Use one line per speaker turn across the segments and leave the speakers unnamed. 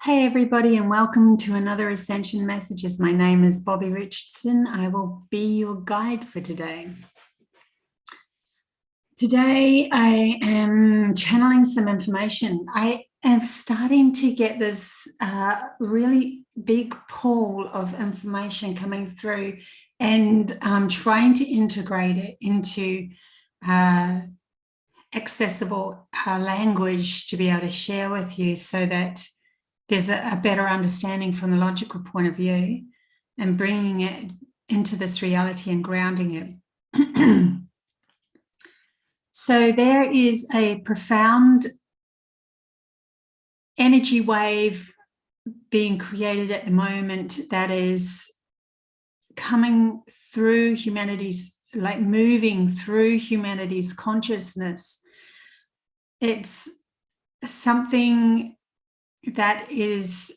Hey everybody, and welcome to another Ascension Messages. My name is Bobbie Richardson. I will be your guide for today. Today I am channeling some information. I am starting to get this really big pool of information coming through, and I'm trying to integrate it into accessible language to be able to share with you so that there's a better understanding from the logical point of view, and bringing it into this reality and grounding it. So there is a profound energy wave being created at the moment that is coming through humanity's, like moving through humanity's consciousness. It's something that is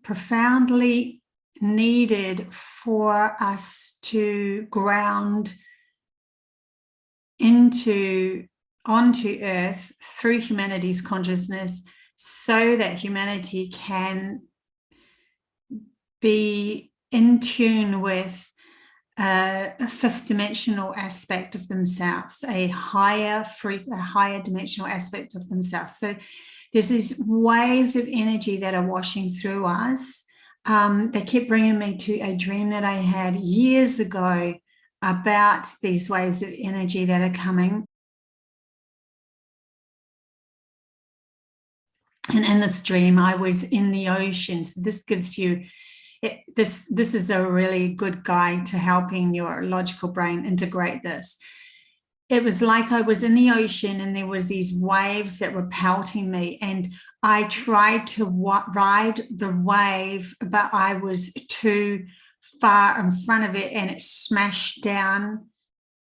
profoundly needed for us to ground onto Earth through humanity's consciousness, so that humanity can be in tune with a fifth dimensional aspect of themselves, a higher dimensional aspect of themselves. So there's these waves of energy that are washing through us. They kept bringing me to a dream that I had years ago about these waves of energy that are coming. And in this dream, I was in the ocean. So this gives you, this is a really good guide to helping your logical brain integrate this. It was like I was in the ocean and there was these waves that were pelting me, and I tried to ride the wave, but I was too far in front of it, and it smashed down.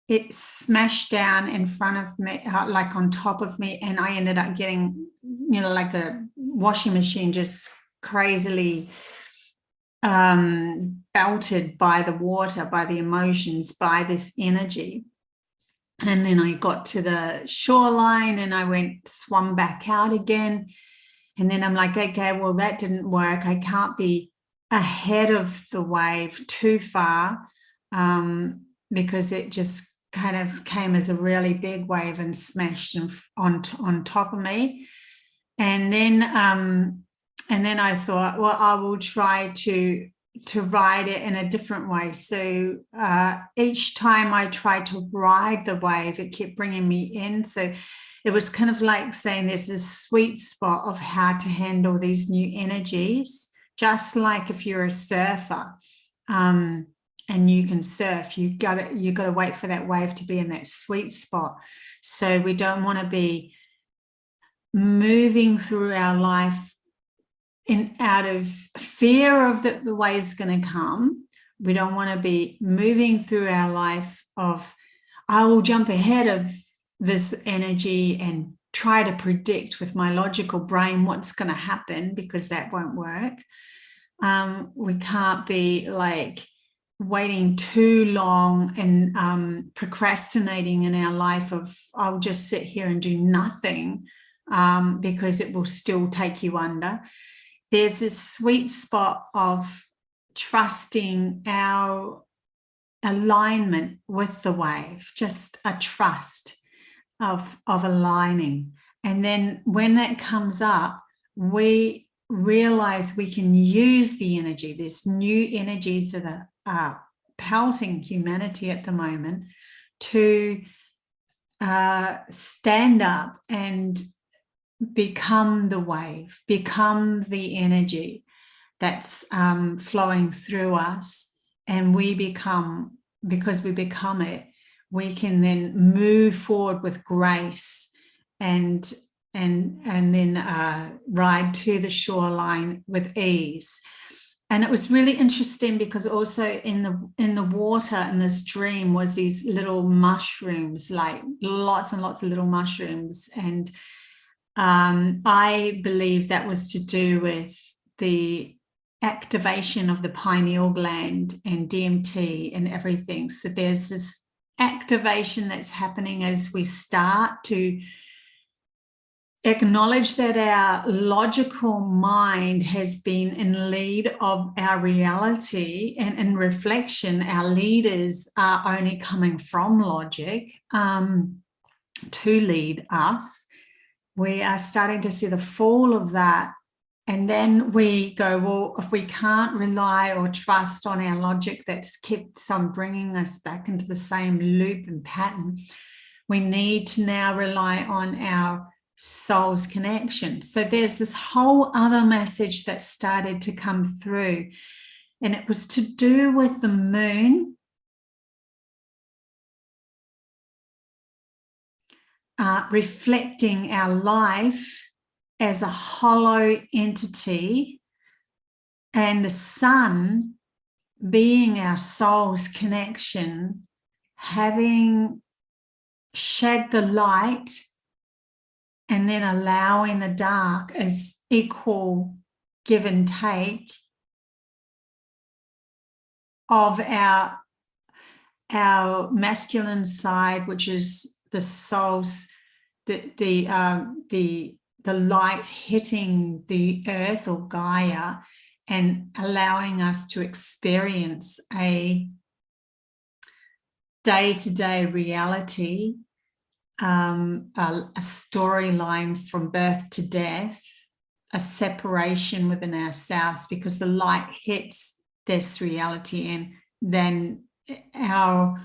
It smashed down in front of me, like on top of me, and I ended up getting, like a washing machine, just crazily belted by the water, by the emotions, by this energy. And then I got to the shoreline and I swum back out again. And then I'm like, okay, well, that didn't work. I can't be ahead of the wave too far, because it just kind of came as a really big wave and smashed on top of me. And then I thought, well, I will try to ride it in a different way. So each time I tried to ride the wave, it kept bringing me in. So it was kind of like saying there's this sweet spot of how to handle these new energies, just like if you're a surfer and you can surf, you got to wait for that wave to be in that sweet spot. So we don't want to be moving through our life out of fear of the way it's going to come. We don't want to be moving through our life of, I will jump ahead of this energy and try to predict with my logical brain what's going to happen, because that won't work. We can't be like waiting too long and procrastinating in our life of, I'll just sit here and do nothing, because it will still take you under. There's this sweet spot of trusting our alignment with the wave, just a trust of aligning. And then when that comes up, we realize we can use the energy. There's new energies that are pelting humanity at the moment to stand up and become the wave, become the energy that's flowing through us. And we become, because we become it, we can then move forward with grace and then ride to the shoreline with ease. And it was really interesting because also in the water in this dream was these little mushrooms, like lots and lots of little mushrooms. And I believe that was to do with the activation of the pineal gland and DMT and everything. So there's this activation that's happening as we start to acknowledge that our logical mind has been in lead of our reality, and in reflection, our leaders are only coming from logic to lead us. We are starting to see the fall of that. And then we go, well, if we can't rely or trust on our logic that's kept on bringing us back into the same loop and pattern, we need to now rely on our soul's connection. So there's this whole other message that started to come through, and it was to do with the moon reflecting our life as a hollow entity, and the sun being our soul's connection, having shed the light and then allowing the dark as equal give and take of our masculine side, which is the soul's, the light hitting the earth or Gaia and allowing us to experience a day-to-day reality, a storyline from birth to death, a separation within ourselves, because the light hits this reality, and then our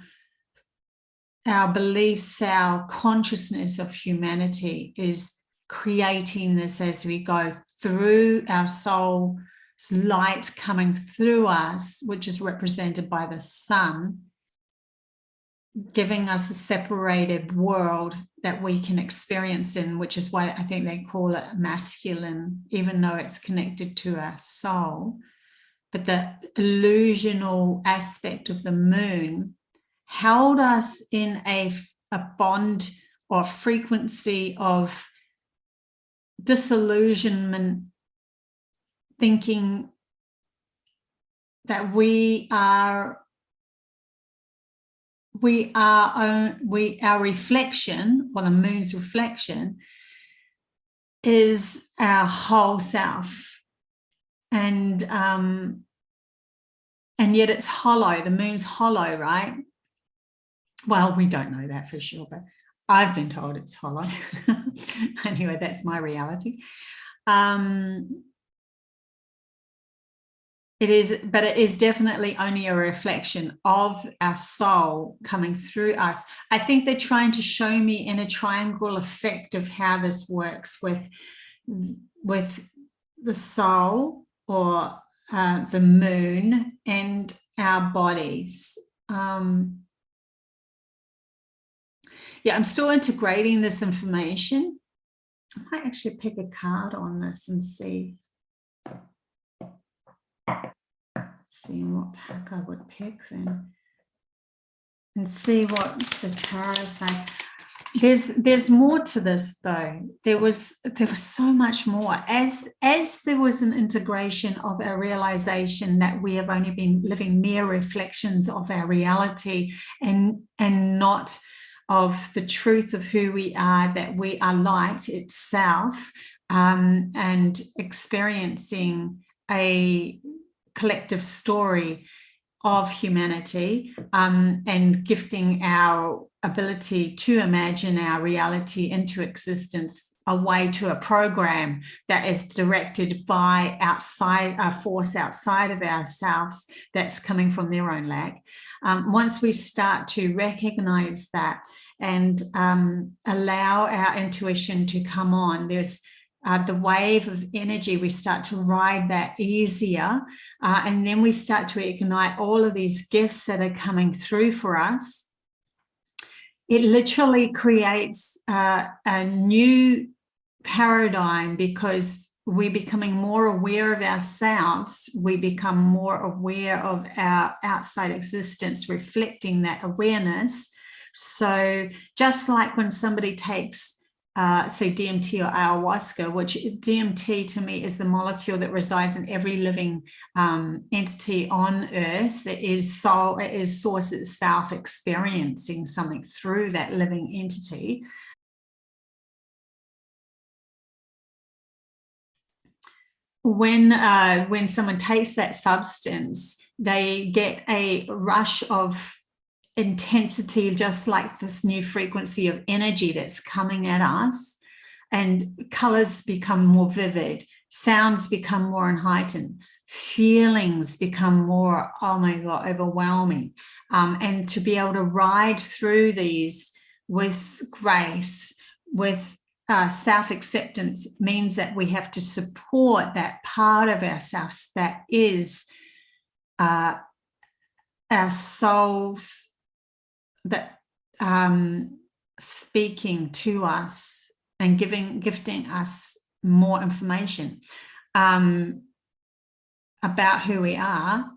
beliefs, our consciousness of humanity is creating this as we go through our soul's light coming through us, which is represented by the sun, giving us a separated world that we can experience in, which is why I think they call it masculine, even though it's connected to our soul. But the illusional aspect of the moon held us in a bond or frequency of disillusionment, thinking that our reflection, or the moon's reflection, is our whole self, and yet it's hollow. The moon's hollow, right? Well, we don't know that for sure, but I've been told it's hollow. Anyway, that's my reality. It is definitely only a reflection of our soul coming through us. I think they're trying to show me in a triangle effect of how this works with the soul, or the moon, and our bodies. Yeah, I'm still integrating this information. I might actually pick a card on this and see what pack I would pick then, and see what the tarot say. There's more to this though. There was so much more as there was an integration of our realization that we have only been living mere reflections of our reality, and not of the truth of who we are, that we are light itself, and experiencing a collective story of humanity, and gifting our ability to imagine our reality into existence away to a program that is directed by a force outside of ourselves that's coming from their own lack. Once we start to recognize that and allow our intuition to come on, there's the wave of energy, we start to ride that easier, and then we start to ignite all of these gifts that are coming through for us. It literally creates a new paradigm, because we're becoming more aware of ourselves. We become more aware of our outside existence, reflecting that awareness. So just like when somebody takes so DMT or ayahuasca, which DMT to me is the molecule that resides in every living entity on earth. It is source itself experiencing something through that living entity. When someone takes that substance, they get a rush of intensity, just like this new frequency of energy that's coming at us, and colors become more vivid, sounds become more heightened, feelings become more, oh my God, overwhelming. And to be able to ride through these with grace, with self-acceptance, means that we have to support that part of ourselves that is our souls, that speaking to us and gifting us more information about who we are,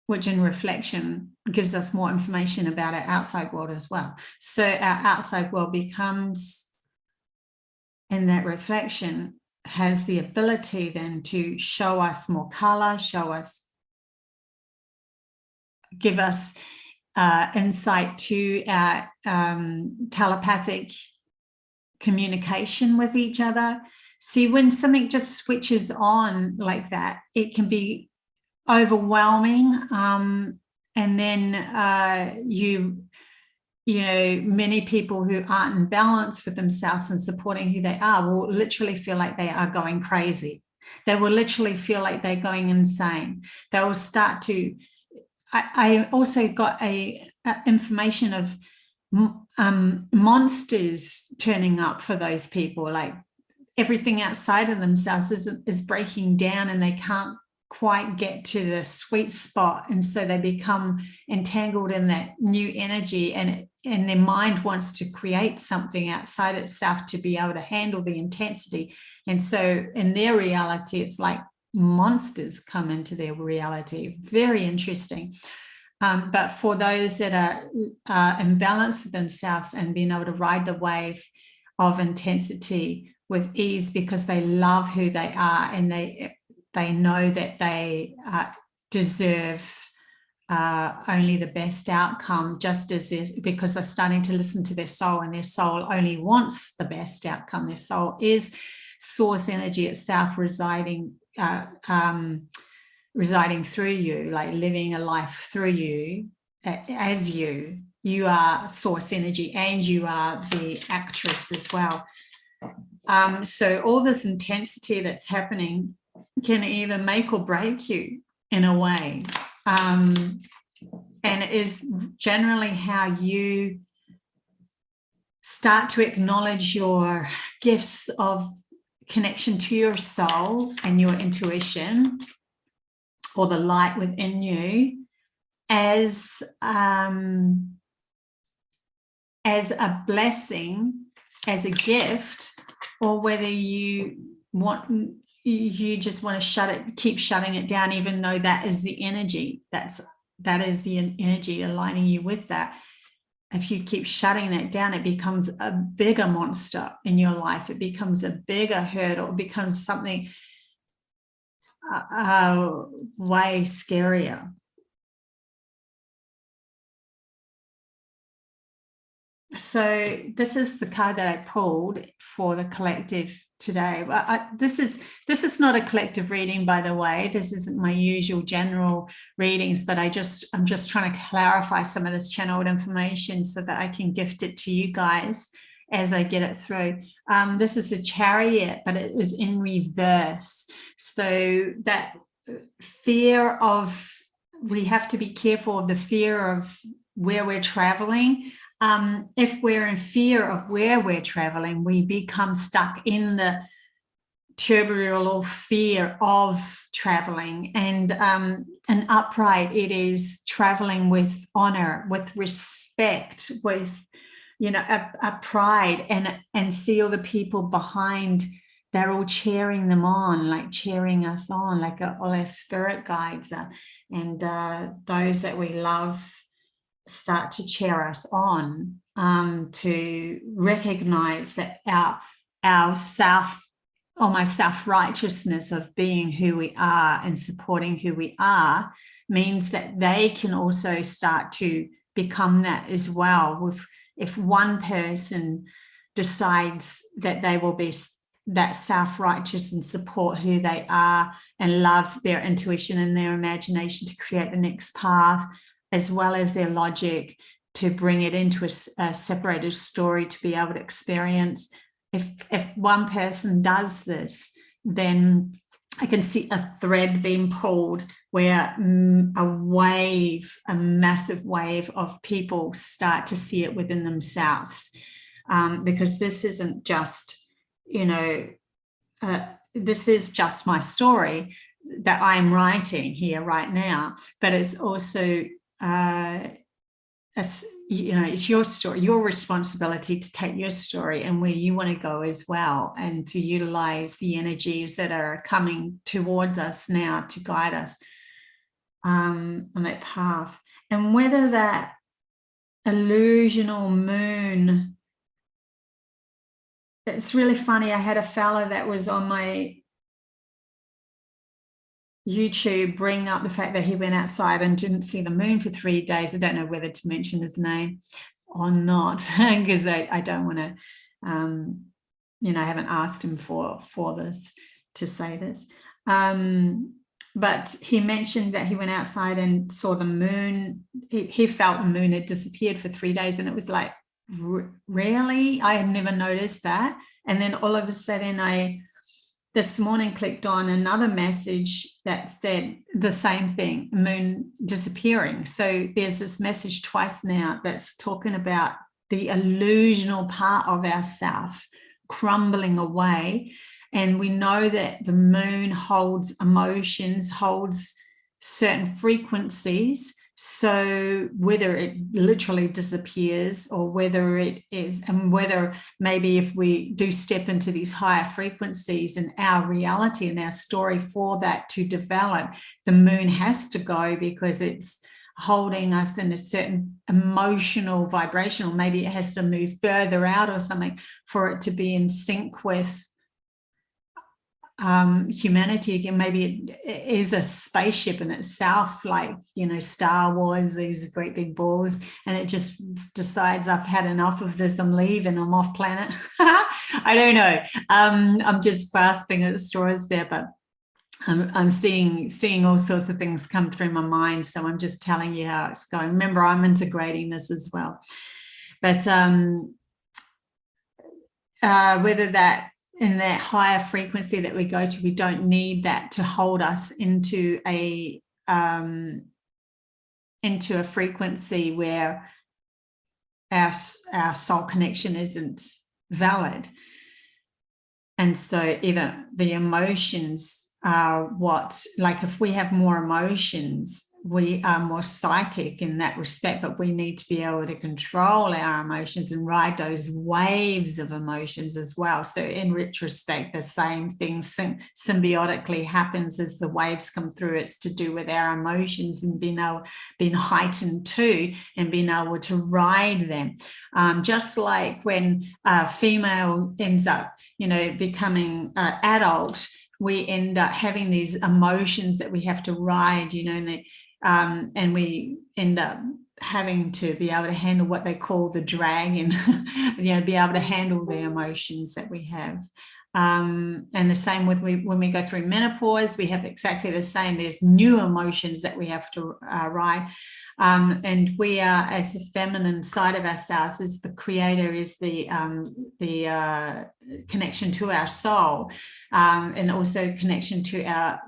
which in reflection gives us more information about our outside world as well. So our outside world becomes, in that reflection, has the ability then to show us more color, give us insight to our telepathic communication with each other. See, when something just switches on like that, it can be overwhelming. And then you know, many people who aren't in balance with themselves and supporting who they are will literally feel like they are going crazy. They will literally feel like they're going insane. They will start to, I also got a information of monsters turning up for those people, like everything outside of themselves is breaking down and they can't quite get to the sweet spot, and so they become entangled in that new energy, and their mind wants to create something outside itself to be able to handle the intensity. And so in their reality, it's like monsters come into their reality. Very interesting. But for those that are in balance with themselves and being able to ride the wave of intensity with ease, because they love who they are and they know that they deserve only the best outcome, just as because they're starting to listen to their soul, and their soul only wants the best outcome. Their soul is source energy itself, residing through you, like living a life through you as you are source energy, and you are the actress as well. So all this intensity that's happening can either make or break you in a way. And it is generally how you start to acknowledge your gifts of connection to your soul and your intuition, or the light within you, as a blessing, as a gift, or whether you just want to keep shutting it down, even though that is the energy, that is the energy aligning you with that. If you keep shutting that down, it becomes a bigger monster in your life. It becomes a bigger hurdle. It becomes something way scarier. So this is the card that I pulled for the collective today. This is not a collective reading, by the way. This isn't my usual general readings, but I'm just trying to clarify some of this channeled information so that I can gift it to you guys as I get it through. This is a Chariot, but it is in reverse. So that fear of, we have to be careful of the fear of where we're traveling. If we're in fear of where we're traveling, we become stuck in the turbulent fear of traveling. And an upright, it is traveling with honor, with respect, with, you know, a pride, and see all the people behind. They're all cheering them on, like cheering us on, like all our spirit guides and those that we love start to cheer us on. to recognize that our almost self-righteousness of being who we are and supporting who we are means that they can also start to become that as well. If one person decides that they will be that self-righteous and support who they are and love their intuition and their imagination to create the next path, as well as their logic to bring it into a separated story to be able to experience. If one person does this, then I can see a thread being pulled where a massive wave of people start to see it within themselves. Because this isn't just, this is just my story that I'm writing here right now, but it's also, it's your story, your responsibility to take your story and where you want to go as well, and to utilize the energies that are coming towards us now to guide us on that path. And whether that illusional moon, it's really funny. I had a fellow that was on my YouTube bring up the fact that he went outside and didn't see the moon for 3 days. I don't know whether to mention his name or not, because I don't want to, I haven't asked him for this, to say this. But he mentioned that he went outside and saw the moon. He felt the moon had disappeared for 3 days, and it was like, really? I had never noticed that. And then all of a sudden this morning clicked on another message that said the same thing, moon disappearing. So there's this message twice now that's talking about the illusional part of ourself crumbling away. And we know that the moon holds emotions, holds certain frequencies. So whether it literally disappears or whether it is, and whether maybe if we do step into these higher frequencies and our reality and our story for that to develop, the moon has to go because it's holding us in a certain emotional vibration, or maybe it has to move further out or something for it to be in sync with humanity again. Maybe it is a spaceship in itself, like Star Wars, these great big balls, and it just decides, I've had enough of this, I'm leaving, I'm off planet. I don't know. I'm just grasping at the straws there, but I'm seeing all sorts of things come through my mind, so I'm just telling you how it's going. Remember, I'm integrating this as well. But whether that in that higher frequency that we go to, we don't need that to hold us into a frequency where our soul connection isn't valid. And so either the emotions are like if we have more emotions, we are more psychic in that respect, but we need to be able to control our emotions and ride those waves of emotions as well. So in retrospect, the same thing symbiotically happens as the waves come through. It's to do with our emotions and being heightened too, and being able to ride them. Just like when a female ends up, becoming adult, we end up having these emotions that we have to ride, and we end up having to be able to handle what they call the dragon, be able to handle the emotions that we have. And the same with when we go through menopause, we have exactly the same. There's new emotions that we have to ride. And we are, as the feminine side of ourselves, is the creator, is the connection to our soul, and also connection to our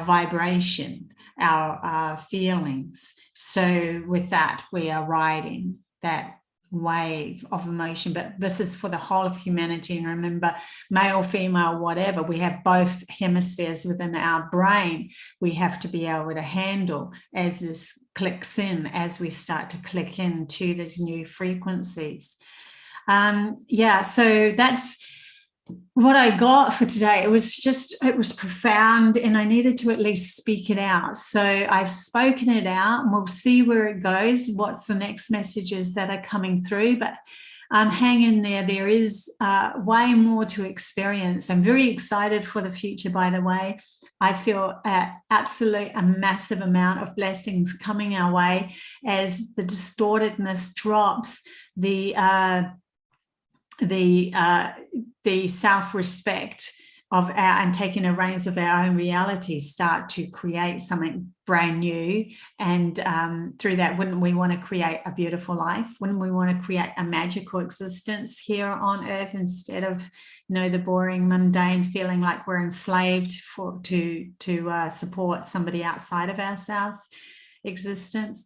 vibration, our feelings. So with that, we are riding that wave of emotion. But this is for the whole of humanity. And remember, male, female, whatever, we have both hemispheres within our brain. We have to be able to handle as this clicks in, as we start to click into these new frequencies. So what I got for today, it was profound, and I needed to at least speak it out. So I've spoken it out, and we'll see where it goes, what's the next messages that are coming through. But hang in there. There is way more to experience. I'm very excited for the future, by the way. I feel a massive amount of blessings coming our way as the distortedness drops, the self-respect of and taking the reins of our own reality start to create something brand new. And through that, wouldn't we want to create a beautiful life? Wouldn't we want to create a magical existence here on earth instead of, you know, the boring, mundane feeling like we're enslaved to support somebody outside of ourselves existence?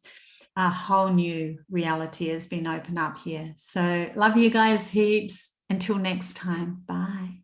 A whole new reality has been opened up here. So love you guys heaps. Until next time. Bye.